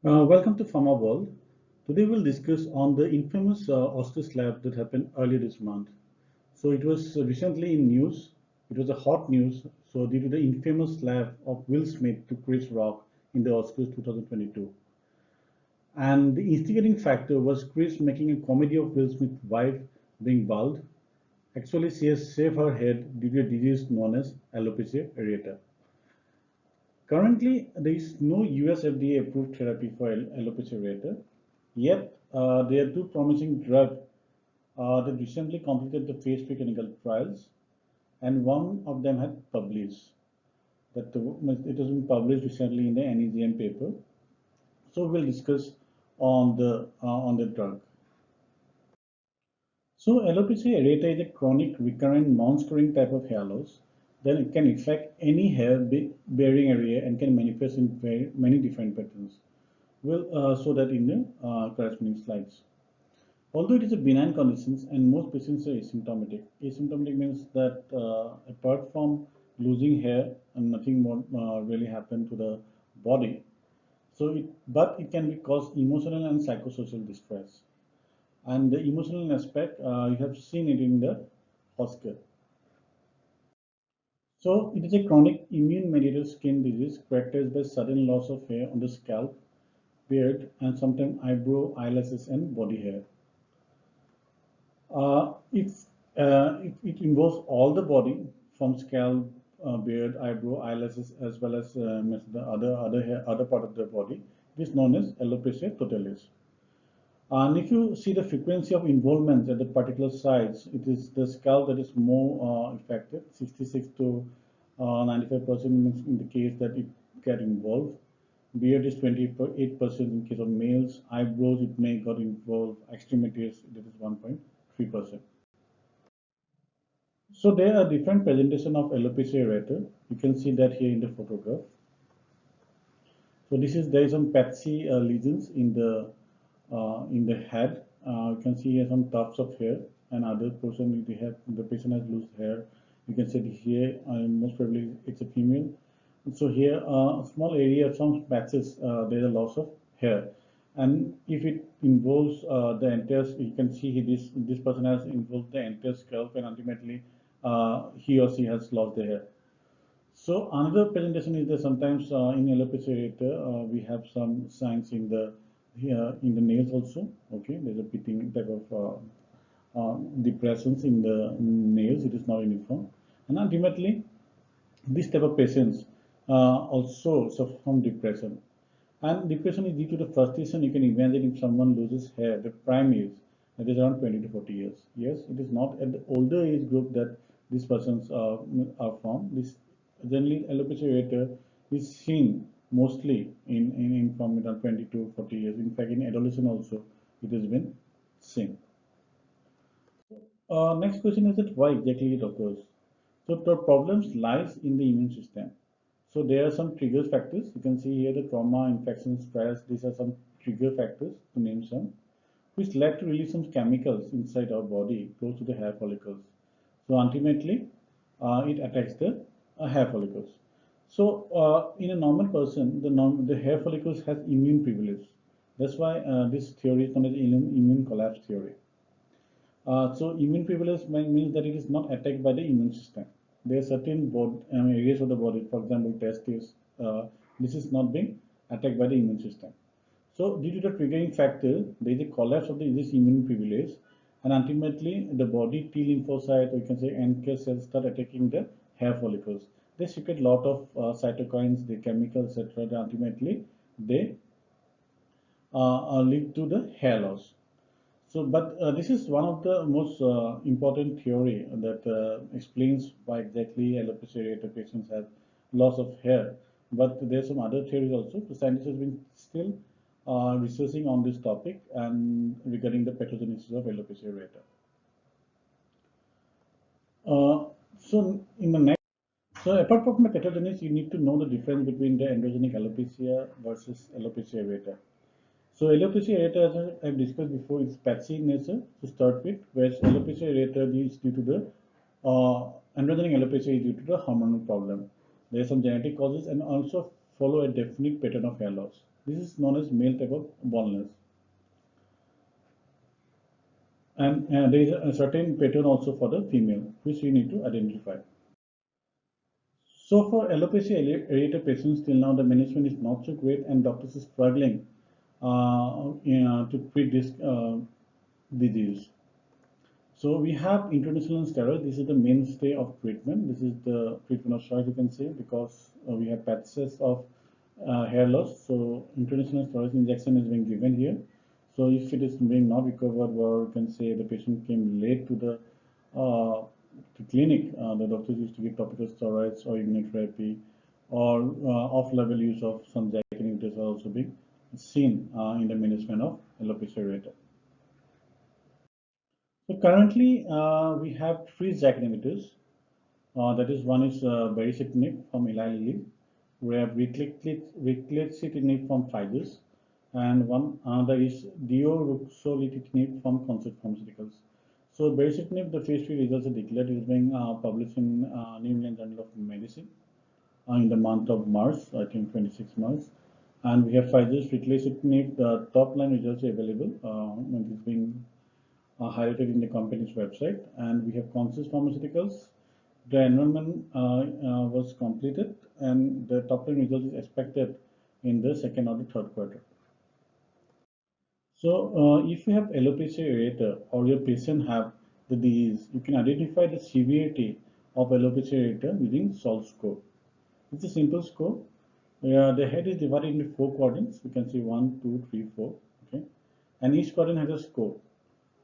Welcome to Pharma World. Today we'll discuss on the infamous Oscar slap that happened earlier this month. So it was recently in news. It was a hot news. So due to the infamous slap of Will Smith to Chris Rock in the Oscars 2022, and the instigating factor was Chris making a comedy of Will Smith's wife being bald. Actually, she has shaved her head due to a disease known as alopecia areata. Currently, there is no US FDA approved therapy for alopecia areata, yet there are two promising drugs that recently completed the phase 3 clinical trials, and one of them had published. It has been published recently in the NEJM paper. So we'll discuss on the drug. So alopecia areata is a chronic, recurrent, non-scoring type of hair loss. Then it can affect any hair-bearing area and can manifest in very many different patterns. We'll show that in the corresponding slides. Although it is a benign condition and most patients are asymptomatic. Asymptomatic means that apart from losing hair and nothing more really happened to the body. But it can be cause emotional and psychosocial distress. And the emotional aspect, you have seen it in the Oscar. So it is a chronic immune-mediated skin disease characterized by sudden loss of hair on the scalp, beard, and sometimes eyebrow, eyelashes, and body hair. If it involves all the body, from scalp, beard, eyebrow, eyelashes, as well as the other part of the body, it is known as alopecia totalis. And if you see the frequency of involvement at the particular sites, it is the scalp that is more affected, 66 to 95% in the case that it get involved. Beard is 28% in case of males. Eyebrows, it may got involved. Extremities, that is 1.3%. So there are different presentation of alopecia areata. You can see that here in the photograph. So there is some patchy lesions in the head. You can see here some tufts of hair, and other portion the patient has loose hair. You can see here most probably it's a female. So here a small area, some patches, there is a loss of hair, and if it involves the entire, you can see this person has involved the entire scalp, and ultimately he or she has lost the hair. So another presentation is that sometimes in alopecia areata we have some signs in the here in the nails also. Okay, there's a pitting type of depressions in the nails. It is not uniform, and ultimately this type of patients also suffer from depression. And depression is due to the frustration. You can imagine if someone loses hair, the prime age, that is around 20 to 40 years. Yes, it is not at the older age group that these persons are from. This generally alopecia areata is seen mostly in from around 20 to 40 years. In fact, in adolescent also it has been seen. Next question is that why exactly it occurs? So the problems lies in the immune system. So there are some trigger factors. You can see here the trauma, infection, stress. These are some trigger factors to name some, which led to release some chemicals inside our body close to the hair follicles. So ultimately, it attacks the hair follicles. So in a normal person, the hair follicles has immune privilege. That's why this theory is known as immune collapse theory. So immune privilege means that it is not attacked by the immune system. There are certain areas of the body, for example, testes. This is not being attacked by the immune system. So due to the triggering factor, there is a collapse of this immune privilege, and ultimately the body T lymphocyte, or you can say NK cells, start attacking the hair follicles. They secrete a lot of cytokines, the chemicals, etc. Ultimately, they lead to the hair loss. So, but this is one of the most important theory that explains why exactly alopecia areata patients have loss of hair. But there are some other theories also. The scientists have been still researching on this topic and regarding the pathogenesis of alopecia areata. So in the next, so apart from the pathogenesis, you need to know the difference between the androgenic alopecia versus alopecia areata. So alopecia areata, as I've discussed before, is patchy in nature to start with, whereas alopecia areata is due to the androgenic alopecia is due to the hormonal problem. There are some genetic causes, and also follow a definite pattern of hair loss. This is known as male type of baldness. And there is a certain pattern also for the female, which we need to identify. So for alopecia areata patients, till now the management is not so great, and doctors are struggling to treat this disease. So we have intradermal steroids. This is the mainstay of treatment. This is the treatment of choice, you can say, because we have patches of hair loss. So intradermal steroid injection is being given here. So if it is being not recovered, or you can say the patient came late to the clinic, the doctors used to give topical steroids or immunotherapy, or off-label use of some JAK inhibitors are also being seen in the management of alopecia areata. So currently we have three JAK inhibitors. That is, one is Baricitinib from Eli Lilly. We have Ritlecitinib from Pfizer, and one other is Ritlecitinib from Concert Pharmaceuticals. So Baricitinib, the phase 3 results are declared. It is being published in New England Journal of Medicine in the month of March, I think 26 March. And we have Pfizer's Ritlecitinib. The top line results are available when it is being highlighted in the company's website. And we have Concert Pharmaceuticals. The enrollment was completed, and the top line result is expected in the second or the third quarter. So if you have alopecia areata or your patient have the disease, you can identify the severity of alopecia areata using SALT score. It's a simple score. The head is divided into 4 quadrants. You can see 1, 2, 3, 4. Okay, and each quadrant has a score.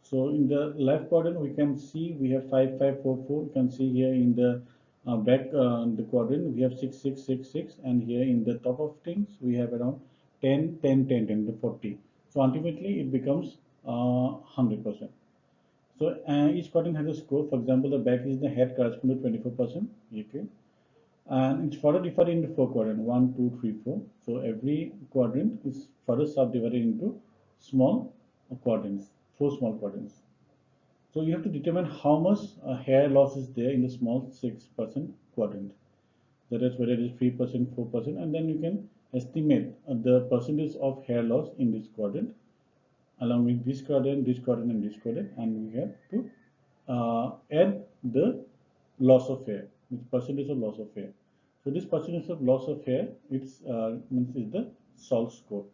So in the left quadrant, we can see we have 5, 5, 4, 4. You can see here in the back the quadrant, we have 6, 6, 6, 6. And here in the top of things, we have around 10, 10, 10, 10 to 40. So ultimately, it becomes 100%. So each quadrant has a score. For example, the back is the head corresponding to 24%. Okay. And it's further divided into 4 quadrants, 1, 2, 3, 4. So every quadrant is further subdivided into small quadrants. 4 small quadrants. So you have to determine how much hair loss is there in the small 6% quadrant. That is whether it is 3%, 4%, and then you can estimate the percentage of hair loss in this quadrant, along with this quadrant, this quadrant, and this quadrant, and we have to add the loss of hair, with percentage of loss of hair. So this percentage of loss of hair, it's means is the SALT score.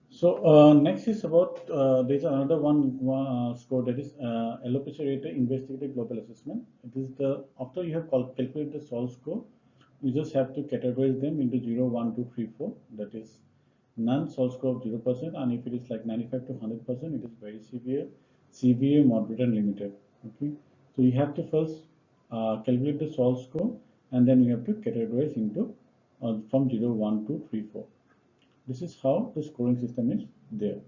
So next is about there is another one score, that is alopecia areata investigative global assessment. It is the after you have calculated the SALT score, you just have to categorize them into 0, 1, 2, 3, 4. That is none, SALT score of 0%, and if it is like 95 to 100%, it is very severe, severe, moderate, and limited. Okay, so you have to first calculate the SALT score, and then you have to categorize into from 0, 1, 2, 3, 4. This is how the scoring system is there.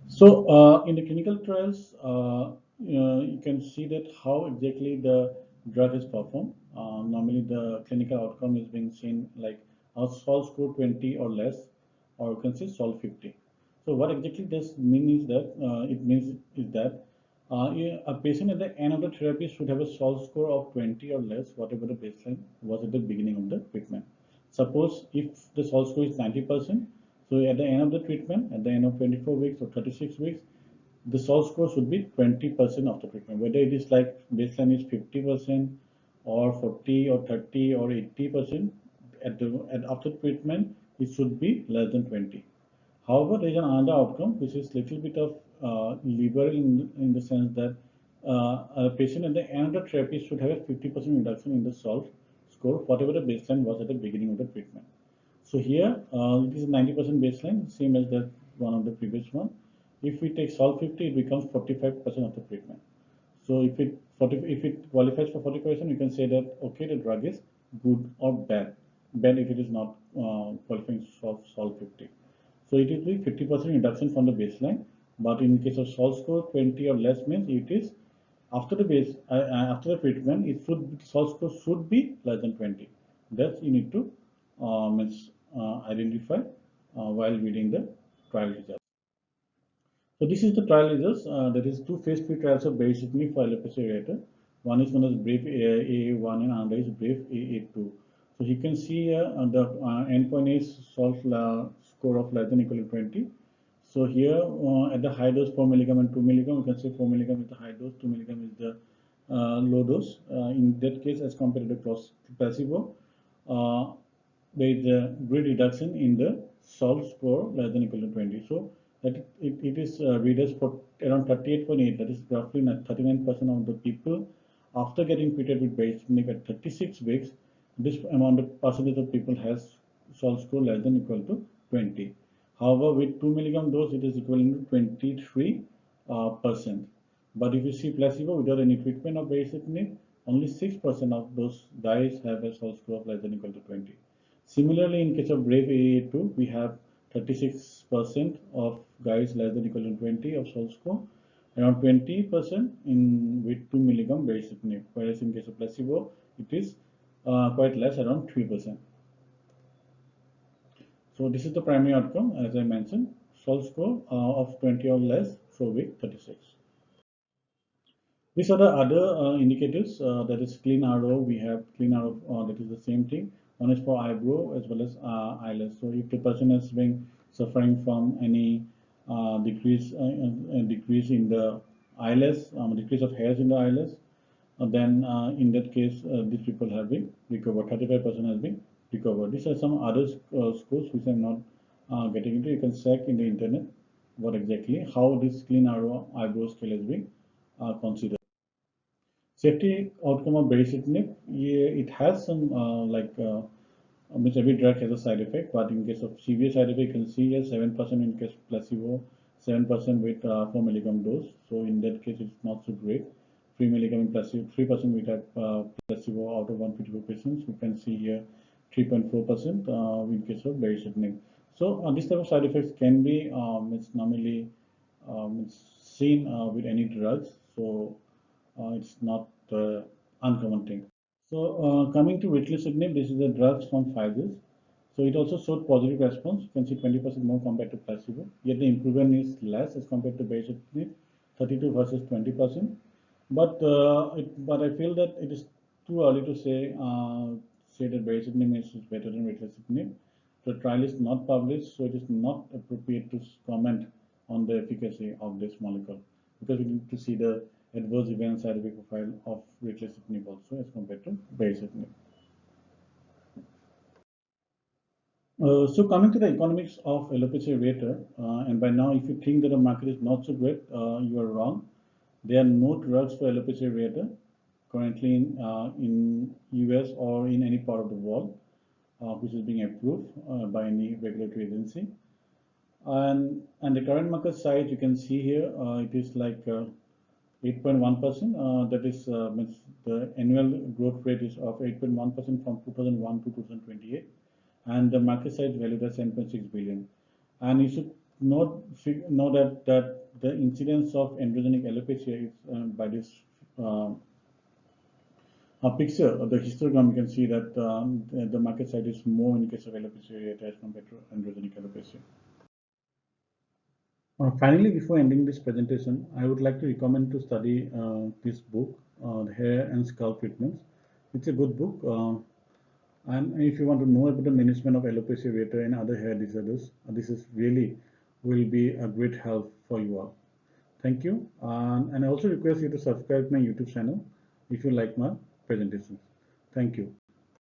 So in the clinical trials, you can see that how exactly the drug is performed. Normally the clinical outcome is being seen like a SALT score 20 or less, or you can say SALT 50. So what exactly this means is that a patient at the end of the therapy should have a SALT score of 20 or less, whatever the baseline was at the beginning of the treatment. Suppose if the SALT score is 90%, so at the end of the treatment, at the end of 24 weeks or 36 weeks, the SALT score should be 20% of the treatment. Whether it is like baseline is 50% or 40 or 30 or 80%, after treatment, it should be less than 20. However, there is another outcome which is little bit of liberal in the sense that a patient at the end of the therapy should have a 50% reduction in the SALT score, whatever the baseline was at the beginning of the treatment. So here it is a 90% baseline, same as that one of the previous one. If we take SALT 50, it becomes 45% of the treatment. So if it qualifies for 40%, you can say that okay, the drug is good or bad. Bad if it is not qualifying for SALT 50. So it will be 50% reduction from the baseline. But in case of SALT score 20 or less, means it is after the after the treatment, SALT score should be less than 20. That you need to identify while reading the trial results. So this is the trial results. There is 2 phase 3 trials of Baricitinib for alopecia areata. One is known as BRAVE AA1 and another is BRAVE AA2. So you can see here the endpoint is SALT score of less than equal to 20. So here at the high dose 4 milligram and 2 milligram, you can say 4 milligram is the high dose, 2 milligram is the low dose. In that case, as compared to the placebo, uh, there is a great reduction in the SALT score less than equal to 20. So that it is readers for around 38.8, that is roughly 39% of the people after getting treated with baricitinib at 36 weeks, this amount of percentage of people has SALT score less than equal to 20. However, with 2 milligram dose, it is equivalent to 23%. But if you see placebo without any treatment of baricitinib, only 6% of those guys have a SALT score of less than equal to 20. Similarly, in case of BRAVE AA2, we have 36% of guys less than equal to 20 of SALT score, around 20% in with 2 milligram baricitinib, whereas in case of placebo, it is quite less, around 3%. So this is the primary outcome, as I mentioned, SALT score of 20 or less for week 36. These are the other indicators, that is clean RO. We have clean RO, that is the same thing. One is for eyebrow as well as eyelash. So if the person has been suffering from any decrease in the eyelash, decrease of hairs in the eyelash, then in that case, these people have been recovered. 35% has been recovered. These are some other scores which I'm not getting into. You can check in the internet what exactly how this clean eyebrow scale has been considered. Safety outcome of baricitinib, yeah, it has some means every drug has a side effect, but in case of severe side effect, you can see here 7% in case of placebo, 7% with 4 milligram dose. So in that case, it's not so great. 3 milligram in placebo, 3% with placebo out of 154 patients. You can see here 3.4% in case of baricitinib. So this type of side effects can be it's normally seen with any drugs. So it's not uncommon thing. So coming to Ritlecitinib, this is a drug from Pfizer. So it also showed positive response. You can see 20% more compared to placebo. Yet the improvement is less as compared to Baricitinib, 32 versus 20%. But I feel that it is too early to say that Baricitinib is better than Ritlecitinib. The trial is not published, so it is not appropriate to comment on the efficacy of this molecule because we need to see the adverse event side effect profile of Ritlecitinib also as compared to Baricitinib. So coming to the economics of alopecia areata, and by now if you think that the market is not so great, you are wrong. There are no drugs for alopecia areata currently in US or in any part of the world which is being approved by any regulatory agency. And the current market size you can see here, it is like 8.1%. That is means the annual growth rate is of 8.1% from 2001 to 2028, and the market size valued at 7.6 billion. And you should know that the incidence of androgenic alopecia is by this picture of the histogram. You can see that the market size is more in case of alopecia areata as compared to androgenic alopecia. Finally, before ending this presentation, I would like to recommend to study this book, The Hair and Scalp Treatments. It's a good book, and if you want to know about the management of alopecia areata and other hair disorders, this is really will be a great help for you all. Thank you, and I also request you to subscribe my YouTube channel if you like my presentations. Thank you.